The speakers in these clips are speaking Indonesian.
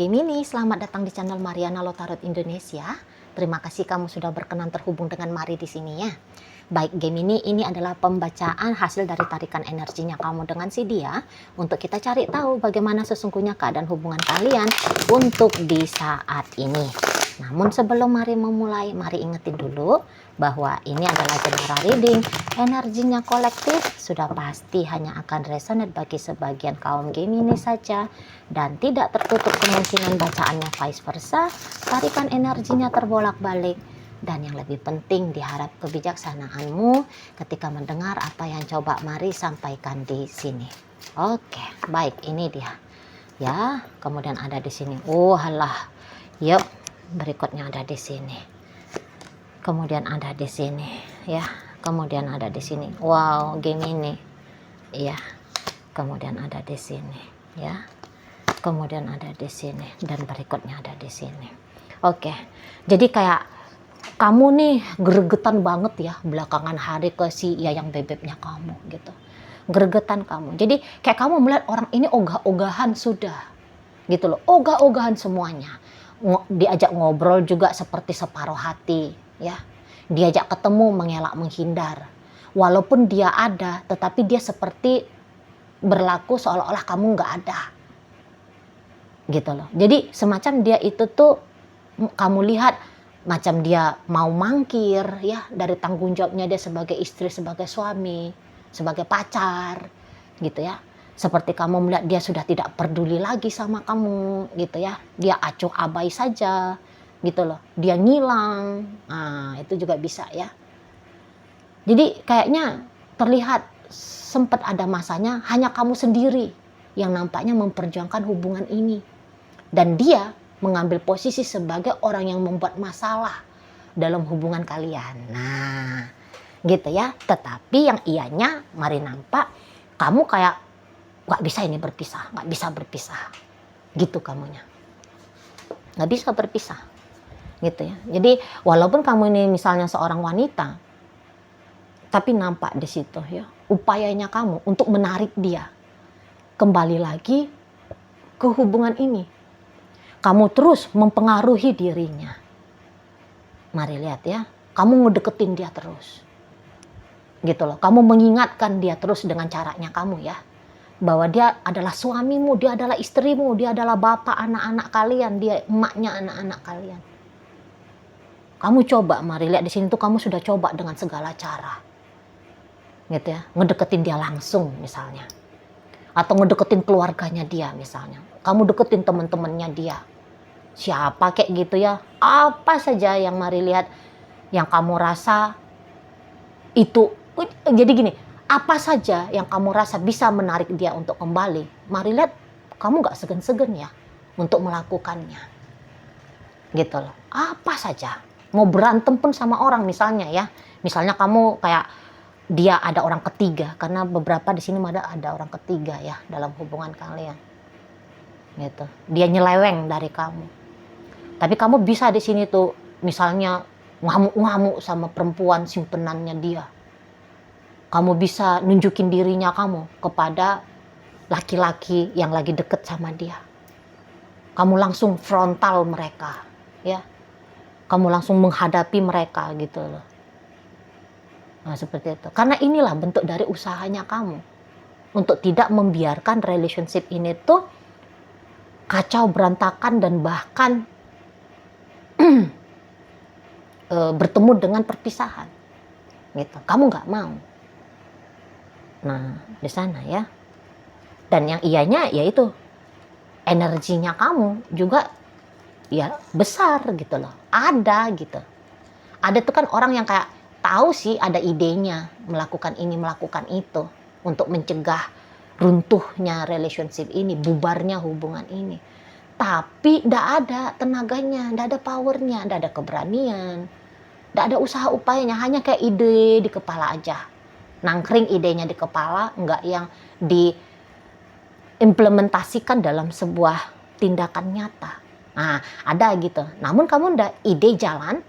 Gemini, selamat datang di channel Mariana Lotarot Indonesia. Terima kasih kamu sudah berkenan terhubung dengan Mari di sini ya. Baik Gemini, ini adalah pembacaan hasil dari tarikan energinya kamu dengan si dia untuk kita cari tahu bagaimana sesungguhnya keadaan hubungan kalian untuk di saat ini. Namun sebelum Mari memulai, Mari ingetin dulu bahwa ini adalah general reading. Energinya kolektif sudah pasti hanya akan resonate bagi sebagian kaum Gemini saja dan tidak tertutup kemungkinan bacaannya vice versa. Tarikan energinya terbolak-balik. Dan yang lebih penting, diharap kebijaksanaanmu ketika mendengar apa yang coba Mari sampaikan di sini. Oke, baik, ini dia. Ya, kemudian ada di sini. Oh, halah. Yuk, berikutnya ada di sini. Kemudian ada di sini, ya. Kemudian ada di sini. Wow, Gemini. Ya. Kemudian ada di sini, ya. Kemudian ada di sini dan berikutnya ada di sini. Oke. Jadi kayak kamu nih gregetan banget ya belakangan hari ke si Yayang bebeknya kamu gitu. Gregetan kamu. Jadi kayak kamu melihat orang ini ogah-ogahan sudah. Gitu loh. Ogah-ogahan semuanya. Diajak ngobrol juga seperti separuh hati, ya. Diajak ketemu mengelak menghindar. Walaupun dia ada, tetapi dia seperti berlaku seolah-olah kamu nggak ada. Gitu loh. Jadi semacam dia itu tuh kamu lihat macam dia mau mangkir ya dari tanggung jawabnya dia sebagai istri, sebagai suami, sebagai pacar gitu ya. Seperti kamu melihat dia sudah tidak peduli lagi sama kamu gitu ya. Dia acuh abai saja gitu loh. Dia ngilang. Nah, itu juga bisa ya. Jadi kayaknya terlihat sempat ada masanya hanya kamu sendiri yang nampaknya memperjuangkan hubungan ini. Dan dia mengambil posisi sebagai orang yang membuat masalah dalam hubungan kalian. Nah, gitu ya. Tetapi yang ianya Mari nampak kamu kayak nggak bisa ini berpisah, nggak bisa berpisah. Gitu kamunya. Nggak bisa berpisah. Gitu ya. Jadi walaupun kamu ini misalnya seorang wanita, tapi nampak di situ ya upayanya kamu untuk menarik dia kembali lagi ke hubungan ini. Kamu terus mempengaruhi dirinya. Mari lihat ya. Kamu ngedeketin dia terus. Gitu loh. Kamu mengingatkan dia terus dengan caranya kamu ya. Bahwa dia adalah suamimu, dia adalah istrimu, dia adalah bapak anak-anak kalian, dia emaknya anak-anak kalian. Kamu coba, Mari lihat di sini tuh kamu sudah coba dengan segala cara. Gitu ya. Ngedeketin dia langsung misalnya. Atau ngedeketin keluarganya dia misalnya. Kamu deketin teman-temannya dia. Siapa kayak gitu ya. Apa saja yang Mari lihat yang kamu rasa itu. Jadi gini, apa saja yang kamu rasa bisa menarik dia untuk kembali. Mari lihat kamu gak segan-segan ya untuk melakukannya. Gitu loh. Apa saja. Mau berantem pun sama orang misalnya ya. Misalnya kamu kayak dia ada orang ketiga. Karena beberapa di sini ada orang ketiga ya dalam hubungan kalian. Gitu. Dia nyeleweng dari kamu. Tapi kamu bisa di sini tuh misalnya ngamuk-ngamuk sama perempuan simpenannya dia. Kamu bisa nunjukin dirinya kamu kepada laki-laki yang lagi deket sama dia. Kamu langsung frontal mereka, ya. Kamu langsung menghadapi mereka gitu loh. Nah, seperti itu. Karena inilah bentuk dari usahanya kamu untuk tidak membiarkan relationship ini tuh kacau berantakan dan bahkan bertemu dengan perpisahan. Gitu. Kamu nggak mau. Nah, di sana ya. Dan yang ianya yaitu energinya kamu juga ya besar gitu loh. Ada gitu. Ada tuh kan orang yang kayak tahu sih ada idenya melakukan ini, melakukan itu untuk mencegah runtuhnya relationship ini, bubarnya hubungan ini. Tapi tidak ada tenaganya, tidak ada powernya, tidak ada keberanian, tidak ada usaha upayanya, hanya kayak ide di kepala aja. Nangkring idenya di kepala, enggak yang diimplementasikan dalam sebuah tindakan nyata. Nah, ada gitu. Namun kamu ndak, ide jalan,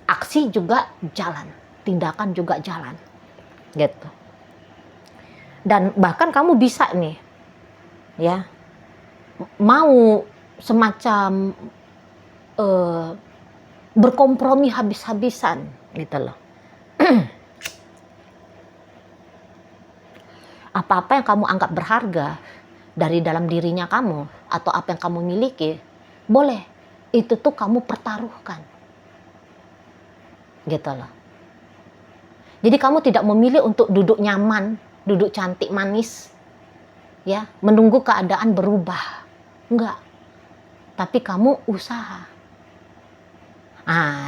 aksi juga jalan, tindakan juga jalan. Gitu. Dan bahkan kamu bisa nih, ya, mau semacam berkompromi habis-habisan gitu loh. Apa-apa yang kamu anggap berharga dari dalam dirinya kamu atau apa yang kamu miliki, boleh itu tuh kamu pertaruhkan gitu loh. Jadi kamu tidak memilih untuk duduk nyaman, duduk cantik manis, ya, menunggu keadaan berubah. Enggak. Tapi kamu usaha.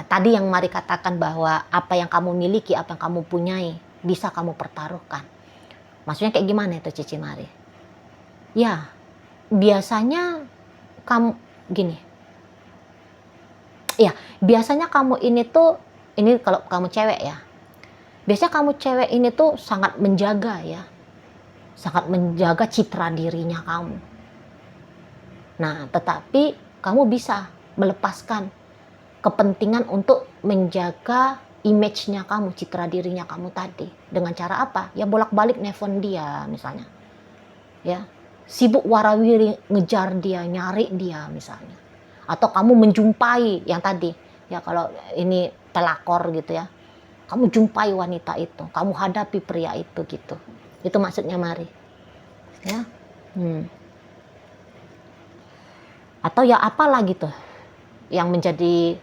Tadi yang Mari katakan bahwa apa yang kamu miliki, apa yang kamu punyai, bisa kamu pertaruhkan. Maksudnya kayak gimana itu Cici Mari? Ya, biasanya kamu gini. Ya, biasanya kamu ini kalau kamu cewek ya. Biasanya kamu cewek ini tuh sangat menjaga ya. Sangat menjaga citra dirinya kamu. Nah, tetapi kamu bisa melepaskan kepentingan untuk menjaga image-nya kamu, citra dirinya kamu tadi. Dengan cara apa? Ya bolak-balik nelfon dia misalnya. Ya, sibuk warawiri ngejar dia, nyari dia misalnya. Atau kamu menjumpai yang tadi, ya kalau ini pelakor gitu ya. Kamu jumpai wanita itu, kamu hadapi pria itu gitu. Itu maksudnya Mari. Ya. Atau ya apalah gitu yang menjadi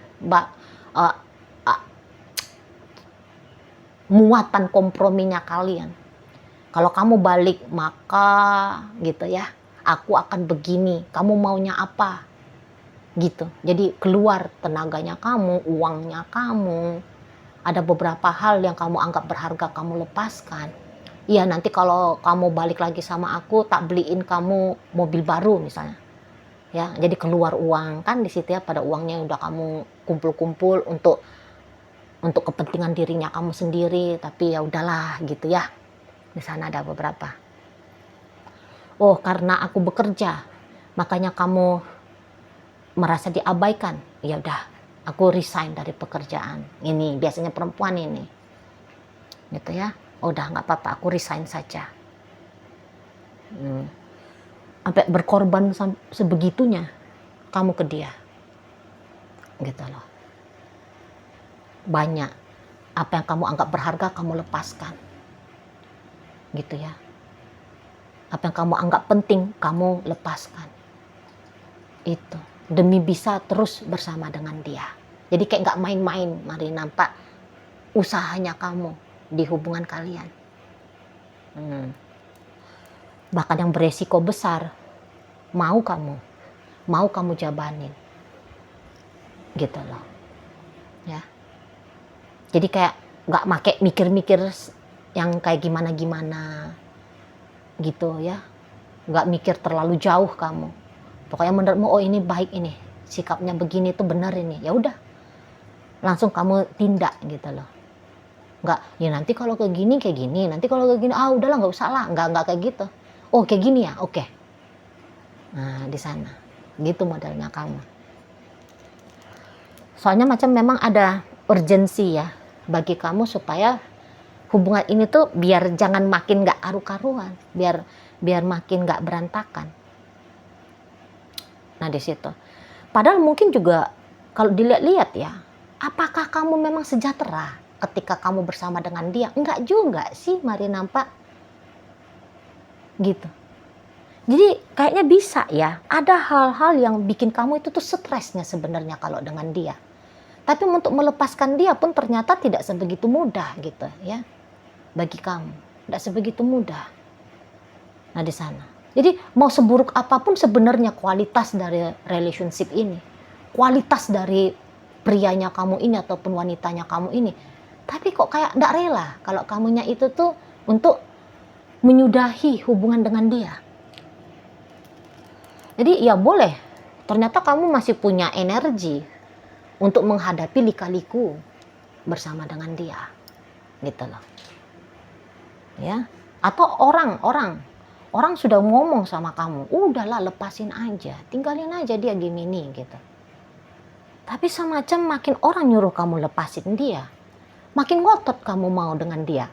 muatan komprominya kalian. Kalau kamu balik maka gitu ya, aku akan begini, kamu maunya apa gitu. Jadi keluar tenaganya kamu, uangnya kamu, ada beberapa hal yang kamu anggap berharga kamu lepaskan. Iya, nanti kalau kamu balik lagi sama aku, tak beliin kamu mobil baru misalnya. Ya, jadi keluar uang kan di situ ya, pada uangnya udah kamu kumpul-kumpul untuk kepentingan dirinya kamu sendiri, tapi ya udahlah gitu ya. Di sana ada beberapa. Oh, karena aku bekerja, makanya kamu merasa diabaikan. Ya udah, aku resign dari pekerjaan. Ini biasanya perempuan ini. Gitu ya. Oh, udah nggak apa-apa, aku resign saja. Sampai berkorban sebegitunya kamu ke dia. Gitu loh. Banyak apa yang kamu anggap berharga kamu lepaskan. Gitu ya. Apa yang kamu anggap penting kamu lepaskan. Itu demi bisa terus bersama dengan dia. Jadi kayak nggak main-main. Mari nampak usahanya kamu di hubungan kalian. Bahkan yang beresiko besar mau kamu jabanin. Gitu loh. Ya. Jadi kayak nggak make mikir-mikir yang kayak gimana-gimana gitu ya. Nggak mikir terlalu jauh kamu. Pokoknya menurutmu, oh ini baik ini, sikapnya begini tuh benar ini, ya udah langsung kamu tindak gitu loh. Nggak, ya nanti kalau kayak gini, nanti kalau kayak gini, udahlah nggak usah lah, nggak kayak gitu. Oh kayak gini ya, oke. Nah di sana, gitu modelnya kamu. Soalnya macam memang ada urgensi ya bagi kamu supaya hubungan ini tuh biar jangan makin nggak karu-karuan, biar makin nggak berantakan. Nah di situ. Padahal mungkin juga kalau dilihat-lihat ya, apakah kamu memang sejahtera ketika kamu bersama dengan dia? Enggak juga sih, Mari nampak. Gitu. Jadi kayaknya bisa ya, ada hal-hal yang bikin kamu itu tuh stresnya sebenarnya kalau dengan dia. Tapi untuk melepaskan dia pun ternyata tidak sebegitu mudah gitu ya. Bagi kamu, tidak sebegitu mudah. Nah di sana. Jadi mau seburuk apapun sebenarnya kualitas dari relationship ini, kualitas dari prianya kamu ini ataupun wanitanya kamu ini, tapi kok kayak tidak rela kalau kamunya itu tuh untuk menyudahi hubungan dengan dia. Jadi ya boleh, ternyata kamu masih punya energi untuk menghadapi lika-liku bersama dengan dia, gitu loh. Ya, atau orang sudah ngomong sama kamu, udahlah lepasin aja, tinggalin aja dia gini gitu. Tapi semacam makin orang nyuruh kamu lepasin dia, makin ngotot kamu mau dengan dia.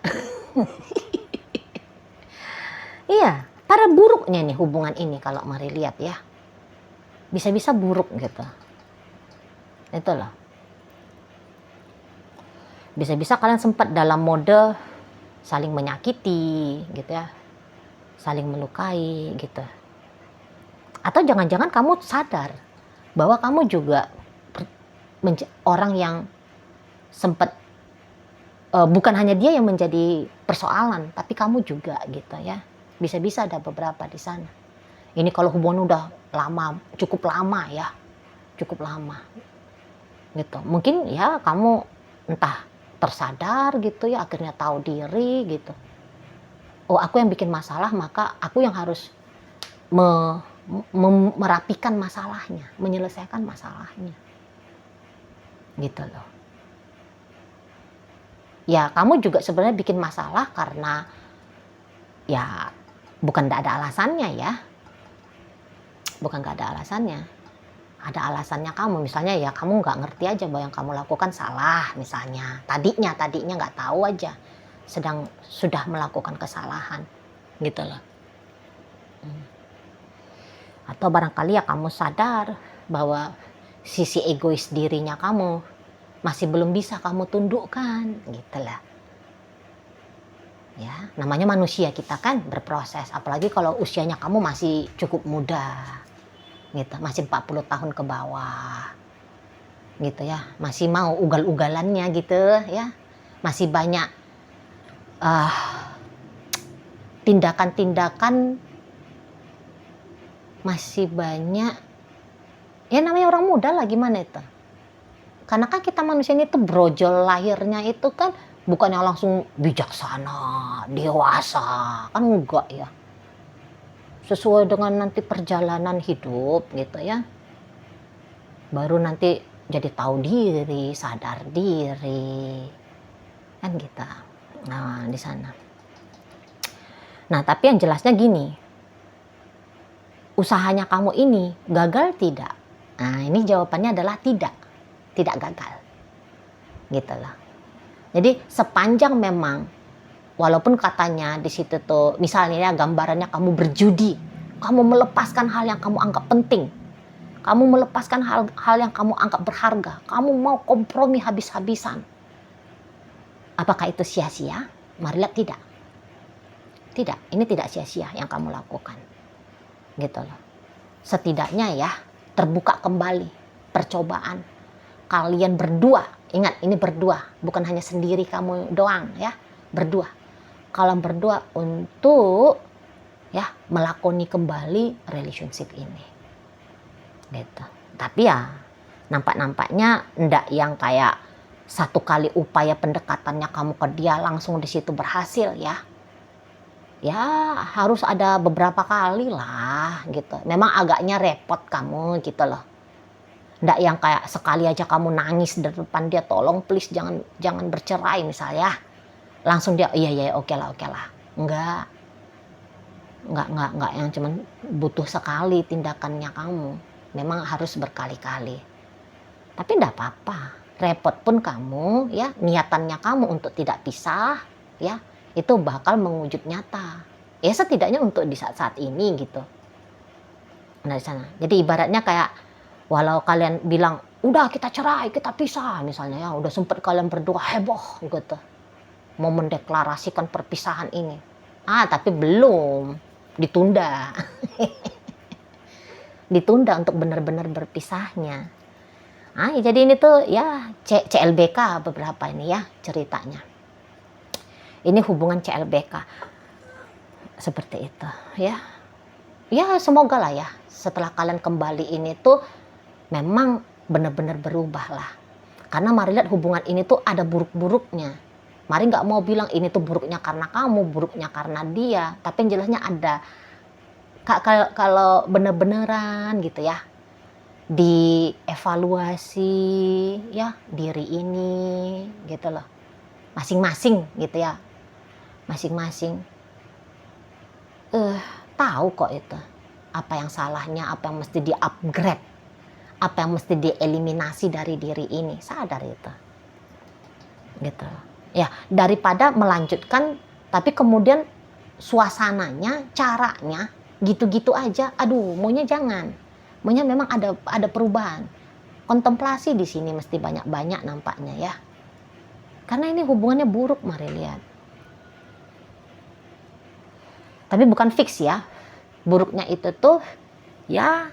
Iya, pada buruknya nih hubungan ini kalau Mari lihat ya. bisa-bisa buruk gitu. Itu loh. Bisa-bisa kalian sempat dalam mode saling menyakiti gitu ya, saling melukai gitu. Atau jangan-jangan kamu sadar bahwa kamu juga orang yang sempat bukan hanya dia yang menjadi persoalan, tapi kamu juga gitu ya. Bisa-bisa ada beberapa di sana. Ini kalau hubungan udah lama, cukup lama ya, cukup lama gitu. Mungkin ya kamu entah tersadar gitu ya, akhirnya tahu diri gitu. Oh, aku yang bikin masalah, maka aku yang harus merapikan masalahnya, menyelesaikan masalahnya gitu loh. Ya kamu juga sebenarnya bikin masalah karena ya bukan gak ada alasannya ya, bukan gak ada alasannya. Ada alasannya kamu, misalnya ya kamu nggak ngerti aja bahwa yang kamu lakukan salah misalnya. Tadinya nggak tahu aja, sudah melakukan kesalahan gitu loh. Atau barangkali ya kamu sadar bahwa sisi egois dirinya kamu masih belum bisa kamu tundukkan gitu lah. Ya, namanya manusia kita kan berproses, apalagi kalau usianya kamu masih cukup muda. Gitu, masih 40 tahun ke bawah gitu ya, masih mau ugal-ugalannya gitu ya, masih banyak tindakan-tindakan, masih banyak ya, namanya orang muda lah, gimana itu, karena kan kita manusia ini tuh brojol lahirnya itu kan bukannya langsung bijaksana, dewasa, kan enggak ya, sesuai dengan nanti perjalanan hidup gitu ya, baru nanti jadi tahu diri, sadar diri kan gitu. Nah di sana. Nah tapi yang jelasnya gini, usahanya kamu ini gagal tidak? Nah ini jawabannya adalah tidak gagal gitu loh. Jadi sepanjang memang, walaupun katanya di situ tuh misalnya ya, gambarannya kamu berjudi, kamu melepaskan hal yang kamu anggap penting, kamu melepaskan hal yang kamu anggap berharga, kamu mau kompromi habis-habisan. Apakah itu sia-sia? Mari lihat, tidak. Tidak, ini tidak sia-sia yang kamu lakukan. Gitu loh. Setidaknya ya, terbuka kembali percobaan. Kalian berdua, ingat ini berdua, bukan hanya sendiri kamu doang ya, berdua. Kalian berdua untuk ya melakoni kembali relationship ini. Gitu. Tapi ya nampaknya ndak yang kayak satu kali upaya pendekatannya kamu ke dia langsung di situ berhasil ya. Ya harus ada beberapa kali lah gitu. Memang agaknya repot kamu gitu loh. Ndak yang kayak sekali aja kamu nangis di depan dia, tolong please jangan bercerai misalnya. Langsung dia iya oke lah. Enggak yang cuman butuh sekali tindakannya kamu. Memang harus berkali-kali. Tapi enggak apa-apa. Repot pun kamu ya, niatannya kamu untuk tidak pisah ya, itu bakal mewujud nyata. Ya setidaknya untuk di saat-saat ini gitu. Nah di sana. Jadi ibaratnya kayak walau kalian bilang udah kita cerai, kita pisah misalnya ya, udah sempet kalian berdua heboh gitu mau mendeklarasikan perpisahan ini. Tapi belum, ditunda. Ditunda untuk benar-benar berpisahnya. Jadi ini tuh ya CLBK beberapa ini ya ceritanya. Ini hubungan CLBK seperti itu ya. Ya semoga lah ya setelah kalian kembali ini tuh memang benar-benar berubah lah. Karena mari lihat hubungan ini tuh ada buruk-buruknya. Mari nggak mau bilang ini tuh buruknya karena kamu, buruknya karena dia. Tapi yang jelasnya ada. Kalau bener-beneran gitu ya, dievaluasi ya diri ini gitu loh. Masing-masing gitu ya. Masing-masing. Tahu kok itu. Apa yang salahnya, apa yang mesti di-upgrade. Apa yang mesti dieliminasi dari diri ini, sadar itu gitu ya, daripada melanjutkan tapi kemudian suasananya, caranya gitu-gitu aja, aduh maunya jangan. Maunya memang ada perubahan. Kontemplasi di sini mesti banyak-banyak nampaknya ya. Karena ini hubungannya buruk, mari lihat. Tapi bukan fix ya. Buruknya itu tuh ya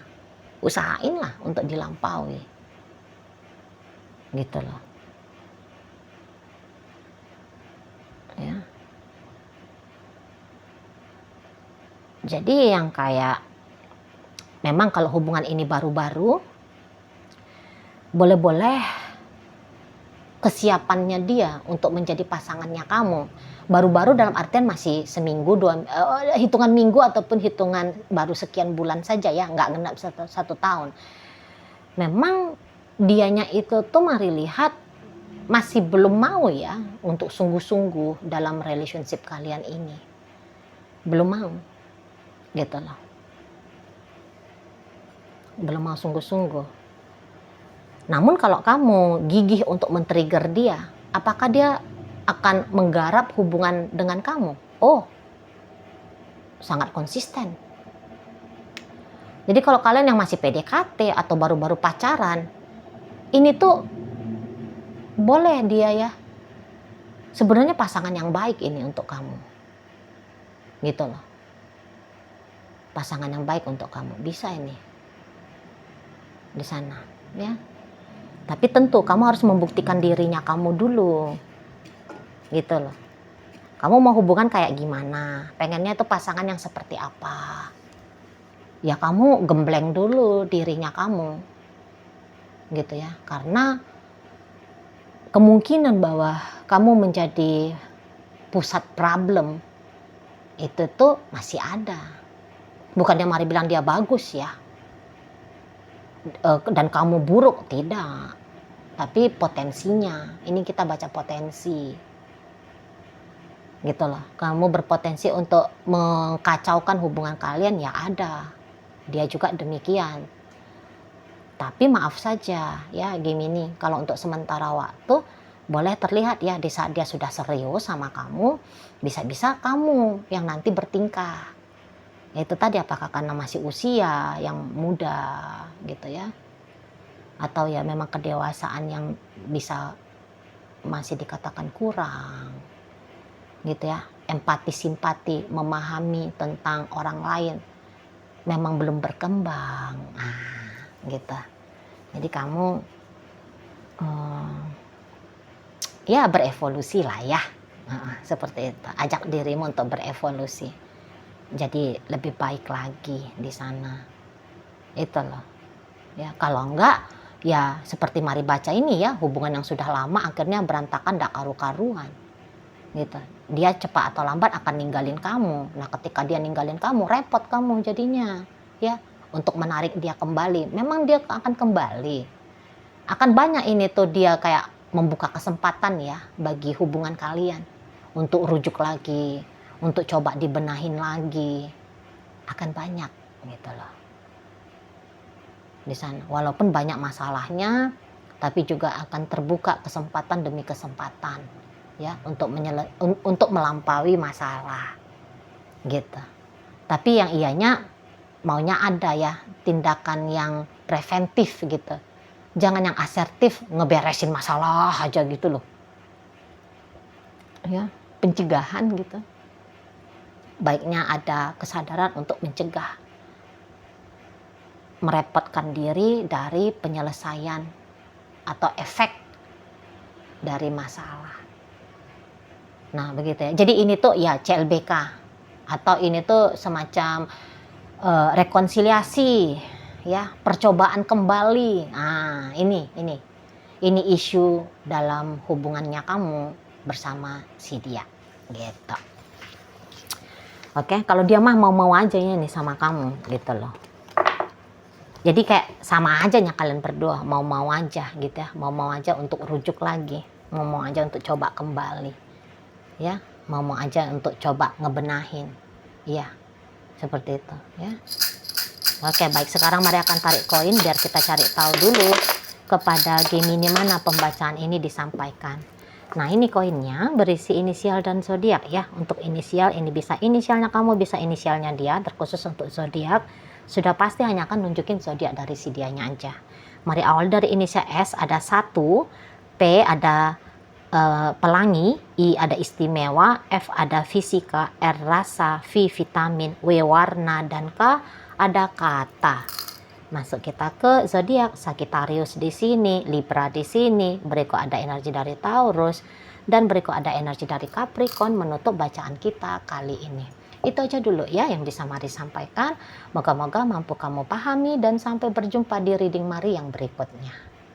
usahain lah untuk dilampaui. Gitu loh. Ya. Jadi yang kayak memang kalau hubungan ini baru-baru, boleh-boleh kesiapannya dia untuk menjadi pasangannya kamu baru-baru dalam artian masih seminggu, hitungan minggu ataupun hitungan baru sekian bulan saja ya, nggak genap satu tahun. Memang dianya itu tuh mari lihat masih belum mau ya untuk sungguh-sungguh dalam relationship kalian ini. Belum mau. Gitu loh. Belum mau sungguh-sungguh. Namun kalau kamu gigih untuk men-trigger dia, apakah dia akan menggarap hubungan dengan kamu? Oh, sangat konsisten. Jadi kalau kalian yang masih PDKT atau baru-baru pacaran, ini tuh boleh dia ya. Sebenarnya pasangan yang baik ini untuk kamu. Gitu loh. Pasangan yang baik untuk kamu. Bisa ini. Di sana, ya. Tapi tentu kamu harus membuktikan dirinya kamu dulu. Gitu loh. Kamu mau hubungan kayak gimana? Pengennya itu pasangan yang seperti apa? Ya kamu gembleng dulu dirinya kamu. Gitu ya. Karena kemungkinan bahwa kamu menjadi pusat problem itu tuh masih ada. Bukannya mari bilang dia bagus ya. Dan kamu buruk, tidak. Tapi potensinya, ini kita baca potensi. Gitu loh. Kamu berpotensi untuk mengkacaukan hubungan kalian, ya ada. Dia juga demikian. Tapi maaf saja ya Gemini, kalau untuk sementara waktu boleh terlihat ya di saat dia sudah serius sama kamu, bisa-bisa kamu yang nanti bertingkah. Itu tadi apakah karena masih usia yang muda gitu ya. Atau ya memang kedewasaan yang bisa masih dikatakan kurang gitu ya, empati simpati memahami tentang orang lain memang belum berkembang gitu. Jadi kamu ya berevolusi lah ya, seperti itu, ajak dirimu untuk berevolusi jadi lebih baik lagi di sana itu loh ya. Kalau enggak ya seperti mari baca ini ya, hubungan yang sudah lama akhirnya berantakan, tidak karu-karuan gitu. Dia cepat atau lambat akan ninggalin kamu. Nah ketika dia ninggalin kamu, repot kamu jadinya ya untuk menarik dia kembali. Memang dia akan kembali, akan banyak ini tuh dia kayak membuka kesempatan ya bagi hubungan kalian untuk rujuk lagi, untuk coba dibenahin lagi, akan banyak gitu loh di sana. Walaupun banyak masalahnya, tapi juga akan terbuka kesempatan demi kesempatan ya untuk melampaui masalah gitu. Tapi yang ianya maunya ada ya tindakan yang preventif gitu. Jangan yang asertif ngeberesin masalah aja gitu loh. Ya, pencegahan gitu. Baiknya ada kesadaran untuk mencegah, merepotkan diri dari penyelesaian atau efek dari masalah. Nah begitu ya. Jadi ini tuh ya CLBK atau ini tuh semacam rekonsiliasi ya, percobaan kembali. Nah ini isu dalam hubungannya kamu bersama si dia gitu. Oke, kalau dia mah mau-mau aja ya nih sama kamu gitu loh. Jadi kayak sama aja nya kalian berdua, mau-mau aja gitu ya, mau-mau aja untuk rujuk lagi, mau-mau aja untuk coba kembali, ya, mau-mau aja untuk coba ngebenahin, iya, seperti itu, ya. Oke, baik, sekarang mari akan tarik koin biar kita cari tahu dulu kepada Gemini mana pembacaan ini disampaikan. Nah ini koinnya berisi inisial dan zodiak ya. Untuk inisial ini bisa inisialnya kamu, bisa inisialnya dia, terkhusus untuk zodiak. sudah pasti hanya akan nunjukin zodiak dari si dianya aja. Mari awal dari inisial S ada 1, P ada pelangi, I ada istimewa, F ada fisika, R rasa, V vitamin, W warna, dan K ada kata. Masuk kita ke zodiak. Sagittarius di sini, Libra di sini, berikut ada energi dari Taurus, dan berikut ada energi dari Capricorn menutup bacaan kita kali ini. Itu aja dulu ya yang bisa Mari sampaikan. Moga-moga mampu kamu pahami dan sampai berjumpa di reading Mari yang berikutnya.